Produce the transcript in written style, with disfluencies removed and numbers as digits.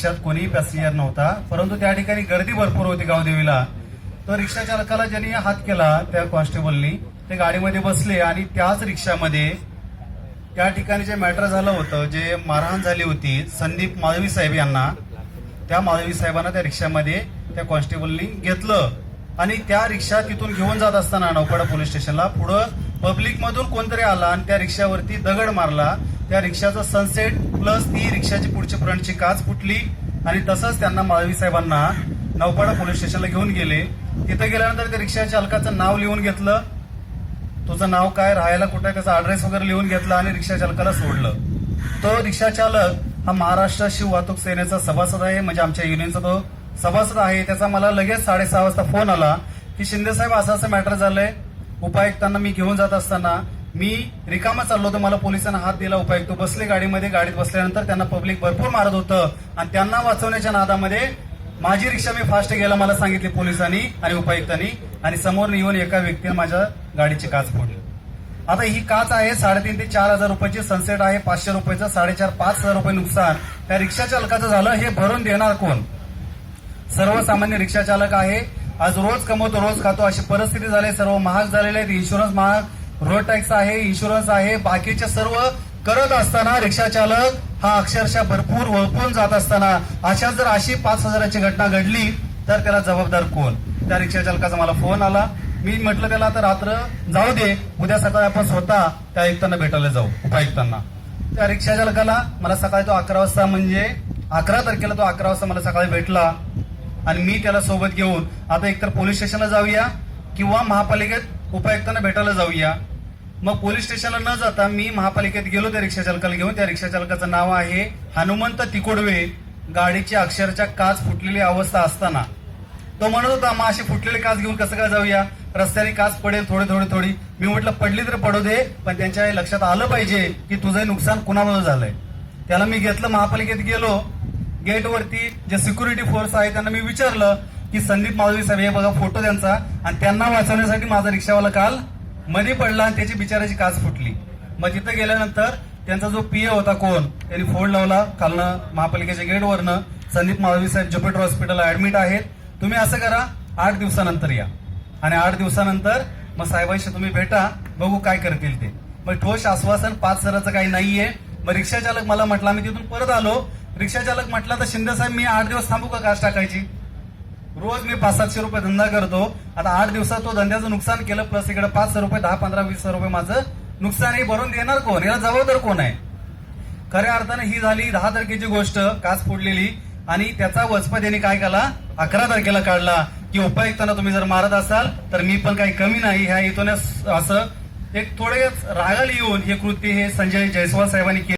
रिक्षात कोणीही पॅसेंजर नव्हता, परंतु त्या ठिकाणी गर्दी भरपूर होती गावदेवीला. तो रिक्षा चालकाला ज्यांनी हात केला त्या कॉन्स्टेबलनी, ते गाडीमध्ये बसले आणि त्याच रिक्षामध्ये त्या ठिकाणी जे मॅटर झालं होतं, जे मारहाण झाली होती संदीप माधवी साहेब यांना, त्या माधवी साहेबांना त्या रिक्षामध्ये त्या कॉन्स्टेबलनी घेतलं आणि त्या रिक्षा तिथून घेऊन जात असताना नौपाडा पोलीस स्टेशनला पुढं पब्लिक मधून कोणतरी आला आणि त्या रिक्षावरती दगड मारला. त्या रिक्षाचा सनसेट प्लस ती रिक्षाची पुढची फ्रंटची काच फुटली आणि तसंच त्यांना माधवी साहेबांना नौपाडा पोलीस स्टेशनला घेऊन गेले. तिथे गेल्यानंतर त्या रिक्षा चालकाचं नाव लिहून घेतलं, तुझं नाव काय, राहायला कुठे, त्याचा ॲड्रेस वगैरे लिहून घेतला आणि रिक्षा चालकाला सोडलं. तो रिक्षा चालक हा महाराष्ट्र शिव वाहतूक सेनेचा सभासद आहे, म्हणजे आमच्या युनियनचा तो सभासद आहे. त्याचा मला लगेच 6:30 वाजता फोन आला की शिंदे साहेब असं मॅटर झालंय, उपायुक्तांना मी घेऊन जात असताना मी रिकामा चाललो होतो, मला पोलिसांना हात दिला, उपायुक्त बसले गाडीमध्ये, गाडीत बसल्यानंतर त्यांना पब्लिक भरपूर मारत होतं आणि त्यांना वाचवण्याच्या नादामध्ये माझी रिक्षा मी फास्ट गेला मला सांगितले पोलिसांनी आणि उपायुक्तांनी, आणि समोर येऊन एका व्यक्तीने माझ्या गाडीची काच फोडली. आता ही काच आहे 3,500 ते 4,000 रुपयाची, सनसेट आहे 500 रुपयाचं, 4,500 रुपये नुकसान त्या रिक्षा चालकाचं झालं. हे भरून देणार कोण? सर्वसामान्य रिक्षा चालक आहे, आज रोज कमवतो रोज खातो अशी परिस्थिती झाली. सर्व महाग झालेले आहेत, इन्शुरन्स महाग, रोड टॅक्स आहे, इन्शुरन्स आहे, बाकीचे सर्व करत असताना रिक्षा चालक हा अक्षरशः भरपूर वळपून जात असताना अशी 5,000ची घटना घडली तर त्याला जबाबदार कोण? त्या रिक्षा चालकाचा मला फोन आला. मी म्हटलं त्याला आता रात्र जाऊ दे, उद्या सकाळी आपण स्वतः त्या आयुक्तांना भेटायला जाऊ, उपायुक्तांना. त्या रिक्षा चालकाला मला सकाळी तो 11 वाजता, म्हणजे 11 तारखेला तो 11 वाजता मला सकाळी भेटला आणि मी त्याला सोबत घेऊन आता एकतर पोलीस स्टेशनला जाऊया किंवा महापालिकेत उपायुक्तांना भेटायला जाऊया. मग पोलीस स्टेशनला न जाता मी महापालिकेत गेलो त्या रिक्षा चालकाला घेऊन. त्या रिक्षा चालकाचं नाव आहे हनुमंत तिकोडवे. गाडीची अक्षरच्या काच फुटलेली अवस्था असताना तो म्हणत होता, मग अशी फुटलेली काच घेऊन कसं काय जाऊया, रस्त्याने काच पडेल थोडी. मी म्हटलं पडली तर पडू दे, पण त्यांच्या लक्षात आलं पाहिजे की तुझं नुकसान कुणामुळे झालंय. त्याला मी घेतलं, महापालिकेत गेलो. गेटवरती जे सिक्युरिटी फोर्स आहे त्यांना मी विचारलं की संदीप माधवी साहेब हे बघा फोटो त्यांचा, आणि त्यांना वाचवण्यासाठी माझा रिक्षावाला काल मध्ये पडला आणि त्याची बिचाराची काच फुटली. मग तिथं गेल्यानंतर त्यांचा जो पीए होता कोण, त्यांनी फोन लावला खालनं महापालिकेच्या गेटवरनं, संदीप माधवी साहेब ज्युपिटर हॉस्पिटलला ऍडमिट आहेत, तुम्ही असं करा 8 दिवसानंतर या. आणि 8 दिवसानंतर मग साहेबांशी तुम्ही भेटा, बघू काय करतील ते. मग ठोस आश्वासन 5 हजाराचं काही नाहीये. मग रिक्षा चालक मला म्हटला, मी तिथून परत आलो, रिक्षा चालक म्हटला तर शिंदे साहेब मी 8 दिवस थांबू का काच टाकायची? रोज मी 500-700 रुपये धंदा करतो, आता 8 दिवसात तो धंद्याचं नुकसान केलं, प्लस इकडे 500 रुपये, 10, 15, 20 रुपये माझं नुकसान, हे भरून देणार कोण? याला जबाबदार कोण आहे? खऱ्या अर्थाने ही झाली 10 तारखेची गोष्ट, काच फोडलेली, आणि त्याचा वचपत यांनी काय केला 11 तारखेला काढला की उपायुक्तांना तुम्ही जर मारत असाल तर मी पण काही कमी नाही. ह्या हेतूने असं एक थोडे रागाला येऊन हे कृत्य हे संजय जयस्वाल साहेबांनी केलं.